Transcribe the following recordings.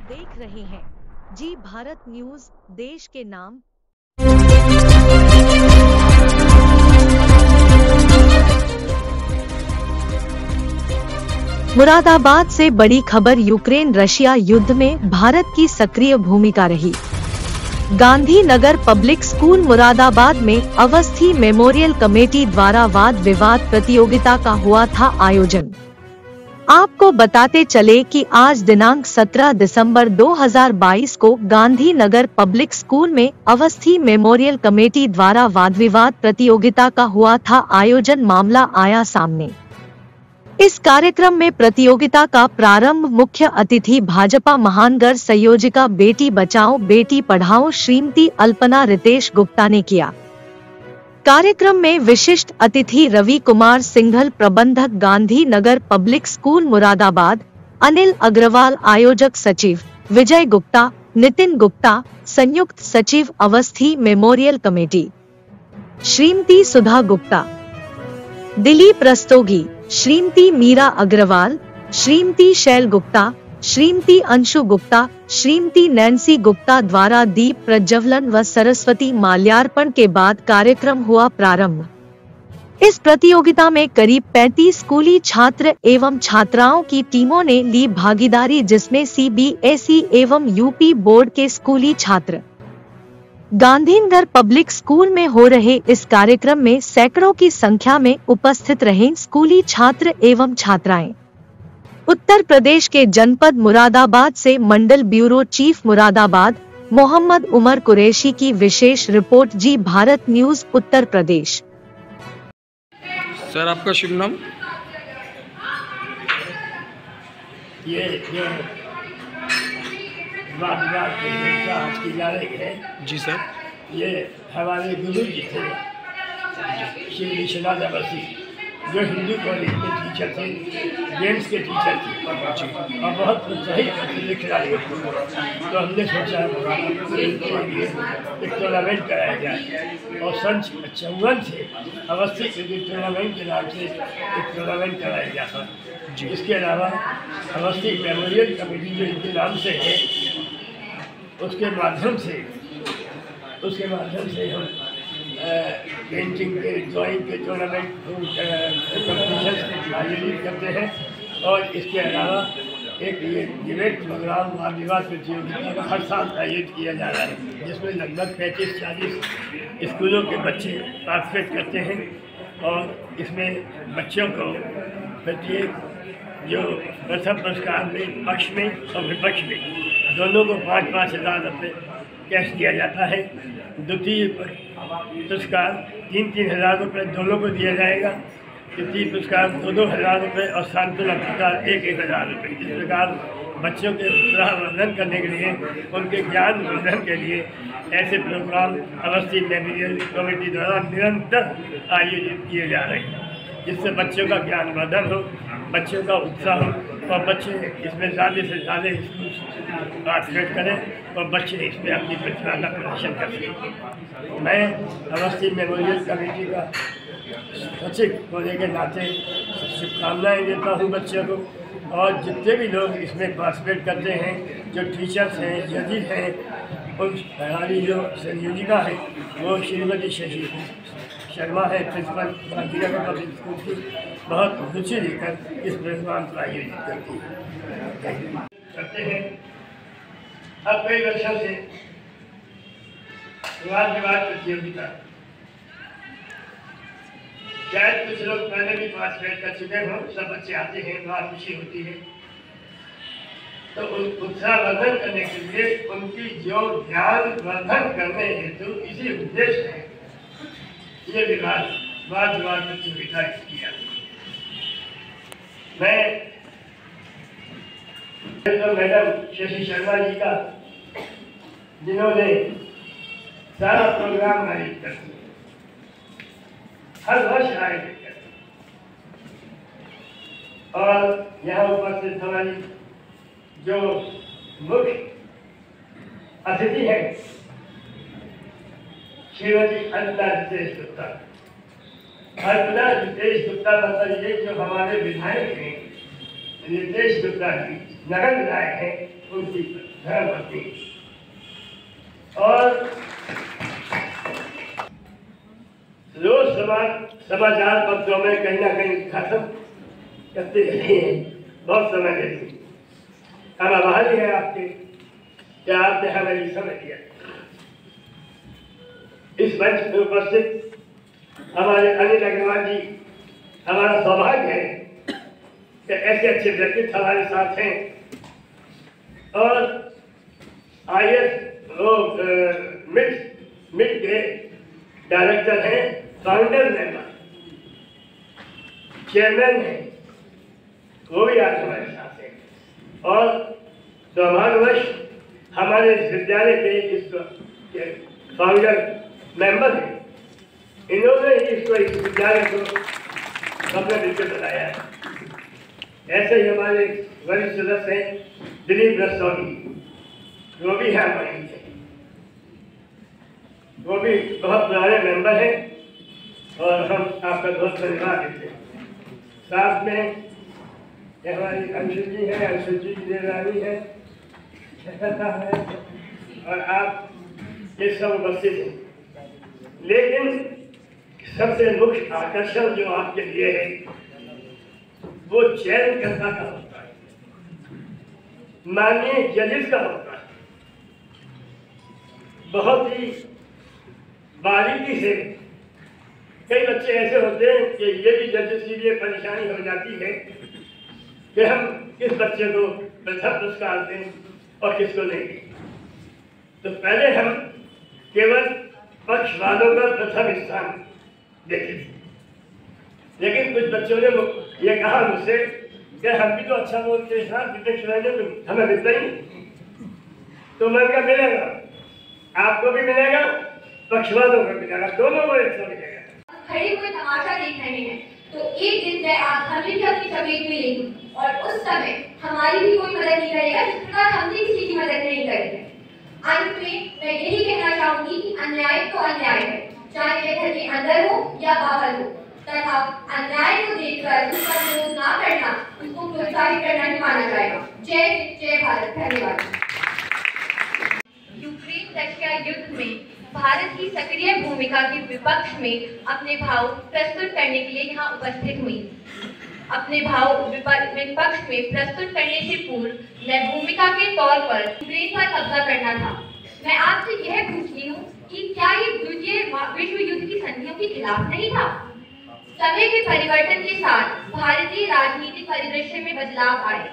देख रहे हैं जी भारत न्यूज, देश के नाम। मुरादाबाद से बड़ी खबर। यूक्रेन रशिया युद्ध में भारत की सक्रिय भूमिका रही। गांधीनगर पब्लिक स्कूल मुरादाबाद में अवस्थी मेमोरियल कमेटी द्वारा वाद विवाद प्रतियोगिता का हुआ था आयोजन। आपको बताते चले कि आज दिनांक 17 दिसंबर 2022 को गांधीनगर पब्लिक स्कूल में अवस्थी मेमोरियल कमेटी द्वारा वाद विवाद प्रतियोगिता का हुआ था आयोजन। मामला आया सामने। इस कार्यक्रम में प्रतियोगिता का प्रारंभ मुख्य अतिथि भाजपा महानगर संयोजिका बेटी बचाओ बेटी पढ़ाओ श्रीमती अल्पना रितेश गुप्ता ने किया। कार्यक्रम में विशिष्ट अतिथि रवि कुमार सिंघल, प्रबंधक गांधीनगर पब्लिक स्कूल मुरादाबाद, अनिल अग्रवाल आयोजक सचिव, विजय गुप्ता, नितिन गुप्ता संयुक्त सचिव अवस्थी मेमोरियल कमेटी, श्रीमती सुधा गुप्ता, दिलीप रस्तोगी, श्रीमती मीरा अग्रवाल, श्रीमती शैल गुप्ता, श्रीमती अंशु गुप्ता, श्रीमती नैन्सी गुप्ता द्वारा दीप प्रज्वलन व सरस्वती माल्यार्पण के बाद कार्यक्रम हुआ प्रारंभ। इस प्रतियोगिता में करीब 35 स्कूली छात्र एवं छात्राओं की टीमों ने ली भागीदारी, जिसमें CBSE एवं UP बोर्ड के स्कूली छात्र। गांधीनगर पब्लिक स्कूल में हो रहे इस कार्यक्रम में सैकड़ों की संख्या में उपस्थित रहे स्कूली छात्र एवं छात्राएं। उत्तर प्रदेश के जनपद मुरादाबाद से मंडल ब्यूरो चीफ मुरादाबाद मोहम्मद उमर कुरैशी की विशेष रिपोर्ट जी भारत न्यूज उत्तर प्रदेश। सर, आपका शुभ नाम? ये वाद विवाद की जा रही है। जी सर। ये हमारे गुरु जी थे श्री विश्वनाथ अवस्थी, जो हिंदू कॉलेज के टीचर थे, गेम्स के टीचर थे और बहुत प्रोत्साहित करते खिलाड़ी। तो हमने सोचा इनके लिए एक टूर्नामेंट कराया जाए और सन 54 से अवस्थी क्रिकेट टूर्नामेंट के नाम से एक टूर्नामेंट कराया जाता। इसके अलावा अवस्थी मेमोरियल कमेटी जो इनके नाम से है, उसके माध्यम से हम पेंटिंग के, ड्राइंग के टूर्नामेंट कॉम्पिटिशन आयोजित करते हैं। और इसके अलावा एक ये डिबेट प्रोग्राम वाद विवाद प्रतियोगिता हर साल आयोजित किया जा रहा है, जिसमें लगभग 35-40 स्कूलों के बच्चे पार्टिसिपेट करते हैं। और इसमें बच्चों को प्रत्येक जो प्रथम पुरस्कार में पक्ष में और विपक्ष में दोनों को 5-5 हज़ार रुपये कैश दिया जाता है। द्वितीय पुरस्कार 3-3 हज़ार रुपये दोनों को दिया जाएगा। तृतीय पुरस्कार 2-2 हज़ार रुपये और सांत्वना पुरस्कार 1-1 हज़ार रुपये। इस प्रकार बच्चों के उत्साहवर्धन करने के लिए, उनके ज्ञान वर्धन के लिए ऐसे प्रोग्राम अवस्थी मेमोरियल कमेटी द्वारा निरंतर आयोजित किए जा रहे हैं, जिससे बच्चों का ज्ञान वर्धन हो, बच्चों का उत्साह हो और बच्चे इसमें ज़्यादा से ज़्यादा पार्टिसिपेट करें और बच्चे इसमें अपनी प्रतिभा का प्रदर्शन कर सकें। मैं अवस्थी मेमोरियल कमेटी का सचिव होने के नाते शुभकामनाएँ देता हूँ बच्चों को। और जितने भी लोग इसमें पार्टिसिपेट करते हैं, जो टीचर्स हैं, जजेस हैं, उन हमारी जो संयोजिका है वो श्रीमती शशि शर्मा है, प्रिंसिपल गांधीनगर पब्लिक स्कूल की, बहुत रुचि लेकर इस प्रोग्राम को आयोजित करते हैं। अब कई वर्षों से वाद विवाद प्रतियोगिता, शायद कुछ लोग पहले भी पार्टिसिपेट कर चुके हों, सब बच्चे आते हैं, बहुत खुशी होती है। तो उत्साह वर्धन करने के लिए, उनकी जो ज्ञान वर्धन करने हेतु इसी उद्देश्य है ये वाद विवाद प्रतियोगिता किया। मैं मैडम शशि शर्मा जी का, जिन्होंने सारा प्रोग्राम आयोजित करते हर वर्ष आयोजित करते, और यहाँ उपस्थित हमारी जो मुख्य अतिथि है श्रीमती अल्पना रितेश गुप्ता। अल्पना रितेश गुप्ता मतलब ये जो हमारे विधायक हैं निर्देश गुप्ता जी नगर विधायक हैं, उनकी धर्मपत्नी। और रोज समाचार पत्रों में कहीं ना कहीं खत्म करते रहते हैं, बहुत समय देते हैं। अब आभार है आपके क्या आपने हमें ये समय दिया। इस मंच पर उपस्थित हमारे अनिल अग्रवाल जी, हमारा सौभाग्य है कि ऐसे अच्छे व्यक्तित्व हमारे साथ हैं। और IS मिट के डायरेक्टर हैं, फाउंडर मेंबर, चेयरमैन हैं, वो भी आज हमारे साथ हैं। और सौभाग्यवश हमारे विद्यालय के इस फाउंडर मेंबर हैं, इन्होंने ही इसको इस विद्यालय को अपने विषय बताया है। ऐसे ही हमारे वरिष्ठ सदस्य हैं दिलीप रस्तौगी, वो भी है हमारे, वो भी बहुत पुराने मेंबर हैं और हम आपका बहुत धन्यवाद देते हैं। साथ में हमारी अंशु जी है, अंशु जी देवरानी है और आप ये सब उपस्थित हैं। लेकिन सबसे मुख्य आकर्षण जो आपके लिए है वो चयनकर्ता का होता है, माननीय जजेस का होता है। बहुत ही बारीकी से कई बच्चे ऐसे होते हैं कि ये भी जजेस के लिए परेशानी हो जाती है कि हम किस बच्चे को प्रथम पुरस्कार दें और किसको नहीं। तो पहले हम केवल पक्ष वालों का प्रथम स्थान देते थे, लेकिन कुछ बच्चों ने ये कहा मुझसे कि हम भी तो अच्छा बोलते हैं, हमें मिलता ही नहीं। तो मन का मिलेगा, आपको भी मिलेगा, पक्ष वालों को मिलेगा, दोनों को एक साथ मिलेगा। खड़े हुए तमाशा देख रहे हैं तो एक दिन मैं आप हमें भी अपनी तबीयत में लेंगी और उस समय हमारी भी कोई मदद नहीं करेगा जिस प्रकार हमने किसी की मदद नहीं करी है। अंत में मैं यही कहना चाहूंगी कि अन्याय तो अन्याय है, चाहे वह घर के अंदर हो या बाहर हो, तथा अन्याय को देखकर उसका विरोध ना करना, उसको प्रोत्साहित करना ही माना जाएगा। जय हिंद, जय भारत। धन्यवाद। यूक्रेन रशिया युद्ध में भारत की सक्रिय भूमिका के विपक्ष में अपने भाव प्रस्तुत करने के लिए यहाँ उपस्थित हुई। अपने भाव विपक्ष में प्रस्तुत करने से पूर्व मैं भूमिका के तौर पर यूक्रेन पर कब्जा करना था। मैं आपसे यह पूछती हूँ कि क्या ये द्वितीय विश्व युद्ध की संधियों के खिलाफ नहीं था? समय के परिवर्तन के साथ भारतीय राजनीतिक परिदृश्य में बदलाव आए।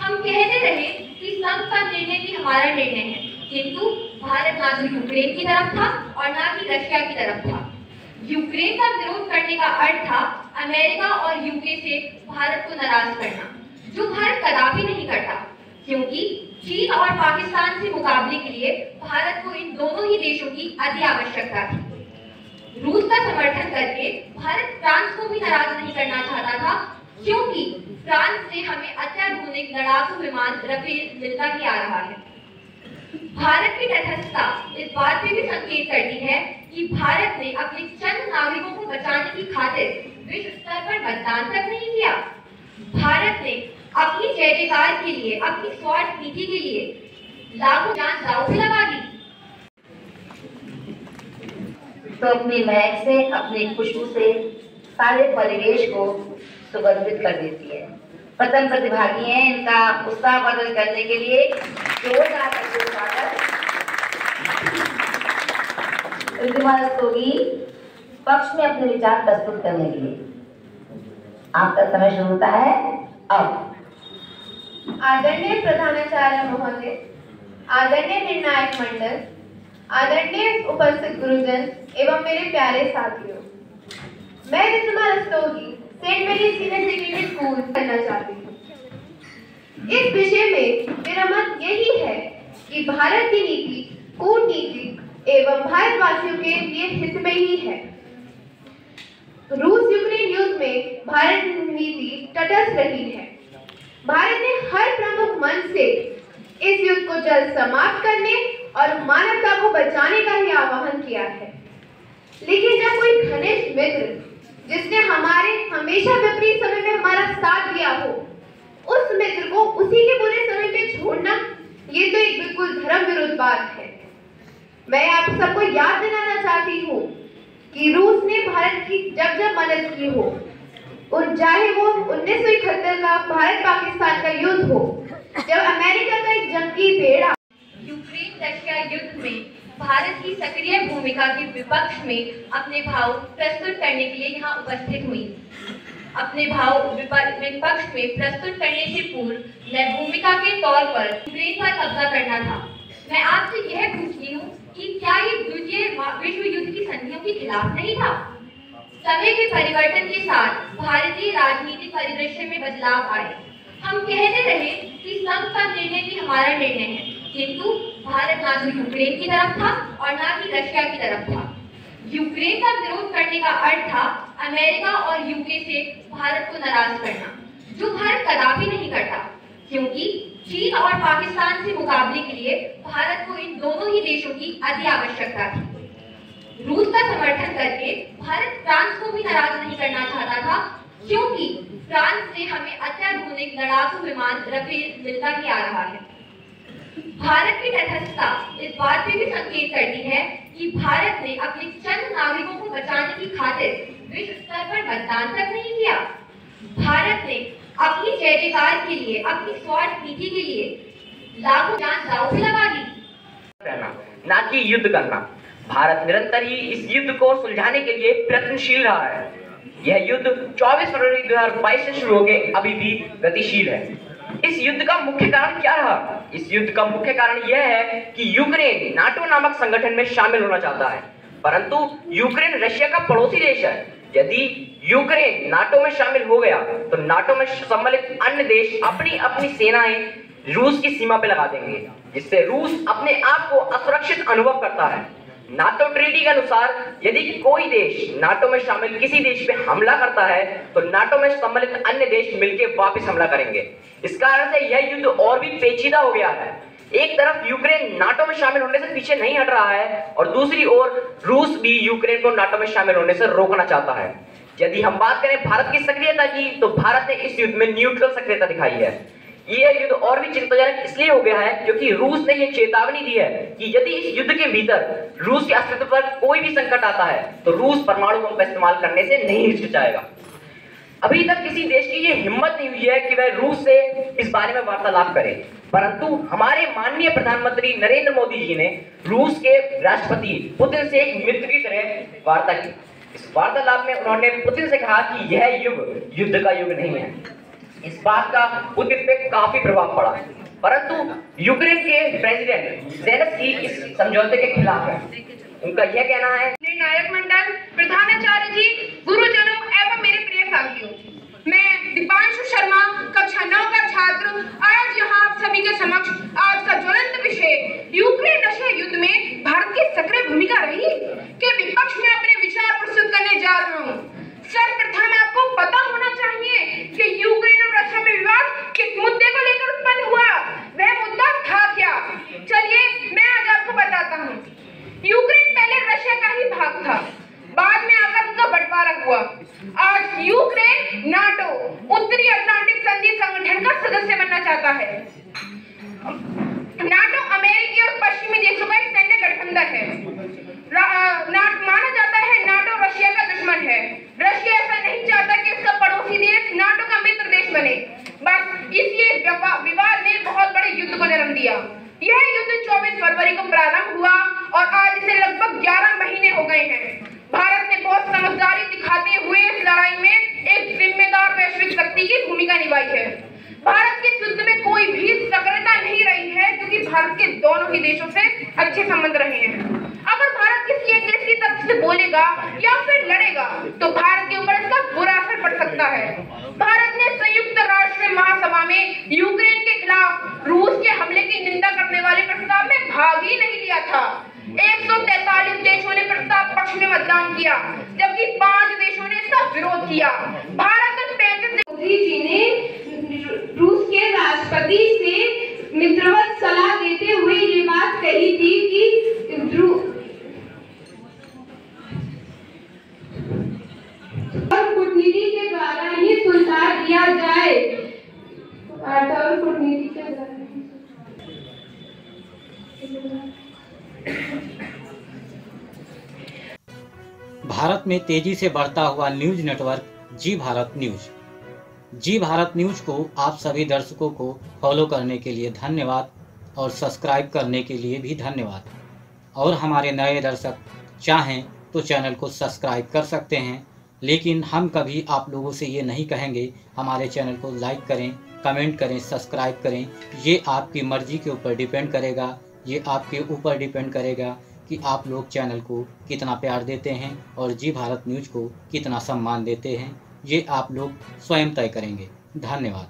हम कहते रहे कि संघ का निर्णय भी हमारा निर्णय है, किंतु भारत ना तो यूक्रेन की तरफ था और ना ही रशिया की तरफ था। यूक्रेन का विरोध करने का अर्थ था अमेरिका और यूके से भारत को नाराज करना, जो भारत कदापि नहीं करता, क्योंकि चीन और पाकिस्तान से मुकाबले के लिए भारत को इन दोनों ही देशों की अति आवश्यकता थी। रूस का समर्थन करके भारत फ्रांस को भी नाराज नहीं करना चाहता था, क्योंकि फ्रांस से हमें अत्याधुनिक लड़ाकू विमान राफेल मिलता ही आ रहा है। भारत की तटस्थता इस बात पे भी संकेत करती है कि भारत ने अपने चंद नागरिकों को बचाने की खातिर विश्व स्तर पर मतदान तक नहीं किया। भारत ने अपनी जय जयकार के लिए, अपनी स्वार्थ नीति के लिए लाखों जान दांव पे लगा दी। तो अपनी महक से, अपनी खुशबू से सारे परिवेश को सुगंधित कर देती है। प्रथम प्रतिभागी हैं, इनका उत्साह बदल करने के लिए जोरदार स्वागत। रिद्धिमा रस्तोगी पक्ष में अपने विचार प्रस्तुत करने के लिए आपका समय शुरू होता है अब। आदरणीय प्रधानाचार्य महोदय, आदरणीय निर्णायक मंडल, आदरणीय उपस्थित गुरुजन एवं मेरे प्यारे साथियों, मैं रिद्धिमा रस्तोगी सेंट मेरी सीनियर सेकेंडरी स्कूल करना चाहती हूँ। इस विषय में मेरा मत यही है कि भारत की नीति कूटनीतिक एवं भारतवासियों के लिए हित में ही है। रूस यूक्रेन युद्ध में भारत नीति तटस्थ रही है। भारत ने हर प्रमुख मंच से इस युद्ध को जल्द समाप्त करने और मानवता को बचाने का ही आह्वान किया है। लेकिन जब कोई घनिष्ठ मित्र जिसने हमारे हमेशा विपरीत समय में हमारा साथ दिया हो, उस ये तो एक बिल्कुल धर्म विरुद्ध बात है। मैं आप सबको याद दिलाना चाहती हूँ कि रूस ने भारत की जब जब मदद की हो, और चाहे वो 1971 का भारत पाकिस्तान का युद्ध हो, जब अमेरिका का एक जंगी बेड़ा यूक्रेन रशिया युद्ध में भारत की सक्रिय भूमिका के विपक्ष में अपने भाव प्रस्तुत करने के लिए यहाँ उपस्थित हुई। अपने भाव विपक्ष में प्रस्तुत करने से पूर्व मैं भूमिका के तौर पर यूक्रेन पर कब्जा करना था। मैं आपसे यह पूछती हूँ कि क्या ये द्वितीय विश्व युद्ध की संधियों के खिलाफ नहीं था? समय के परिवर्तन के साथ भारतीय राजनीतिक परिदृश्य में बदलाव आए। हम कहते रहे कि संघ का निर्णय भी हमारा निर्णय है, किंतु भारत ना तो यूक्रेन की तरफ था और ना ही रशिया की तरफ था। यूक्रेन का विरोध करने का अर्थ था अमेरिका और यूके से भारत को नाराज करना, जो भारत कदापि नहीं करता, क्योंकि चीन और पाकिस्तान से मुकाबले के लिए भारत को इन दोनों ही देशों की अति आवश्यकता थी। रूस का समर्थन करके भारत फ्रांस को भी नाराज नहीं करना चाहता था, क्योंकि फ्रांस से हमें अत्याधुनिक लड़ाकू विमान राफेल मिलता ही आ रहा है। भारत की तटस्थता इस बात पे भी संकेत करती है कि भारत ने अपने चंद नागरिकों को बचाने की खातिर विश्व स्तर पर मतदान तक नहीं किया। भारत ने अपनी जय जयकार के लिए, अपनी स्वार्थ नीति के लिए लाखों जान दांव पे लगा दी। ना कि युद्ध करना। भारत निरंतर ही इस युद्ध को सुलझाने के लिए प्रयत्नशील रहा है। यह युद्ध 24 फरवरी 2022 से शुरू होकर अभी भी गतिशील है। इस युद्ध का मुख्य कारण क्या रहा? इस युद्ध का मुख्य कारण यह है कि यूक्रेन नाटो नामक संगठन में शामिल होना चाहता है, परंतु यूक्रेन रशिया का पड़ोसी देश है। यदि यूक्रेन नाटो में शामिल हो गया तो नाटो में सम्मिलित अन्य देश अपनी अपनी सेनाएं रूस की सीमा पे लगा देंगे, जिससे रूस अपने आप को असुरक्षित अनुभव करता है। नाटो ट्रीटी के अनुसार यदि कोई देश नाटो में शामिल किसी देश पे हमला करता है तो नाटो में सम्मिलित अन्य देश मिलकर वापस हमला करेंगे। इस कारण से यह युद्ध और भी पेचीदा हो गया है। एक तरफ यूक्रेन नाटो में शामिल होने से पीछे नहीं हट रहा है और दूसरी ओर रूस भी यूक्रेन को नाटो में शामिल होने से रोकना चाहता है। यदि हम बात करें भारत की सक्रियता की, तो भारत ने इस युद्ध में न्यूट्रल सक्रियता दिखाई है। यह युद्ध और भी चिंताजनक इसलिए हो गया है क्योंकि रूस ने यह चेतावनी दी है कि यदि इस युद्ध के भीतर रूस के अस्तित्व पर कोई भी संकट आता है तो रूस परमाणु बम का इस्तेमाल करने से नहीं हिचकिचाएगा। अभी तक किसी देश की यह हिम्मत नहीं हुई है कि वह रूस से इस बारे में वार्तालाप करे, परंतु हमारे माननीय प्रधानमंत्री नरेंद्र मोदी जी ने रूस के राष्ट्रपति पुतिन से एक मित्र की तरह वार्ता की। इस वार्तालाप में उन्होंने पुतिन से कहा कि यह युग युद्ध का युग नहीं है। इस बात का पुतिन पे काफी प्रभाव पड़ा, परंतु यूक्रेन के प्रेसिडेंट ज़ेलेंस्की इस समझौते के खिलाफ है। उनका यह कहना है, निर्णायक मंडल, प्रधानाचार्य जी, गुरुजनों एवं मेरे प्रिय साथियों, मैं दीपांशु शर्मा, कक्षा 9 का छात्र, आज यहाँ आप सभी के समक्ष आज का ज्वलंत विषय यूक्रेन रशिया युद्ध में भारत की सक्रिय भूमिका रही के विपक्ष में अपने विचार प्रस्तुत करने जा रहा हूँ। सर्वप्रथम आपको पता होना चाहिए कि यूक्रेन और रशिया में विवाद किस मुद्दे को लेकर उत्पन्न हुआ, वह मुद्दा था क्या? चलिए मैं आज आपको बताता हूँ। यूक्रेन पहले रशिया का ही भाग था, बाद में आकर उनका बंटवारा हुआ। आज यूक्रेन नाटो उत्तरी अटलांटिक संधि संगठन का सदस्य बनना चाहता है। नाटो अमेरिकी और पश्चिमी देशों का एक सैन्य गठबंधन है। माना जाता है नाटो रशिया का दुश्मन है। रशिया ऐसा नहीं चाहता कि उसका पड़ोसी देश नाटो का मित्र देश बने। बस इसी विवाद ने बहुत बड़े युद्ध को जन्म दिया। यह युद्ध 24 फरवरी को प्रारंभ हुआ और आज इसे लगभग 11 महीने हो गए हैं। भारत ने बहुत समझदारी दिखाते हुए इस लड़ाई में एक जिम्मेदार वैश्विक शक्ति की भूमिका निभाई है। भारत के युद्ध में कोई भी सक्रियता नहीं रही है क्योंकि भारत के दोनों ही देशों से अच्छे संबंध रहे हैं। अगर भारत किसी एक देश की तरफ से बोलेगा या फिर लड़ेगा तो भारत के ऊपर इसका बुरा असर पड़ सकता है। भारत ने संयुक्त राष्ट्र महासभा में यूक्रेन के खिलाफ रूस के हमले की निंदा करने वाले प्रस्ताव में भाग ही नहीं लिया था। 143 देशों ने प्रस्ताव पक्ष में मतदान किया, जबकि 5 देशों ने इसका विरोध किया। भारत और 35 मोदी जी ने रूस के राष्ट्रपति से मित्रवत सलाह देते हुए ये बात कही थी कि कूटनीति के द्वारा ही सुलझा दिया जाए। भारत में तेजी से बढ़ता हुआ न्यूज नेटवर्क जी भारत न्यूज। जी भारत न्यूज को आप सभी दर्शकों को फॉलो करने के लिए धन्यवाद और सब्सक्राइब करने के लिए भी धन्यवाद। और हमारे नए दर्शक चाहें तो चैनल को सब्सक्राइब कर सकते हैं, लेकिन हम कभी आप लोगों से ये नहीं कहेंगे हमारे चैनल को लाइक करें, कमेंट करें, सब्सक्राइब करें। ये आपकी मर्जी के ऊपर डिपेंड करेगा, ये आपके ऊपर डिपेंड करेगा कि आप लोग चैनल को कितना प्यार देते हैं और जी भारत न्यूज को कितना सम्मान देते हैं। ये आप लोग स्वयं तय करेंगे। धन्यवाद।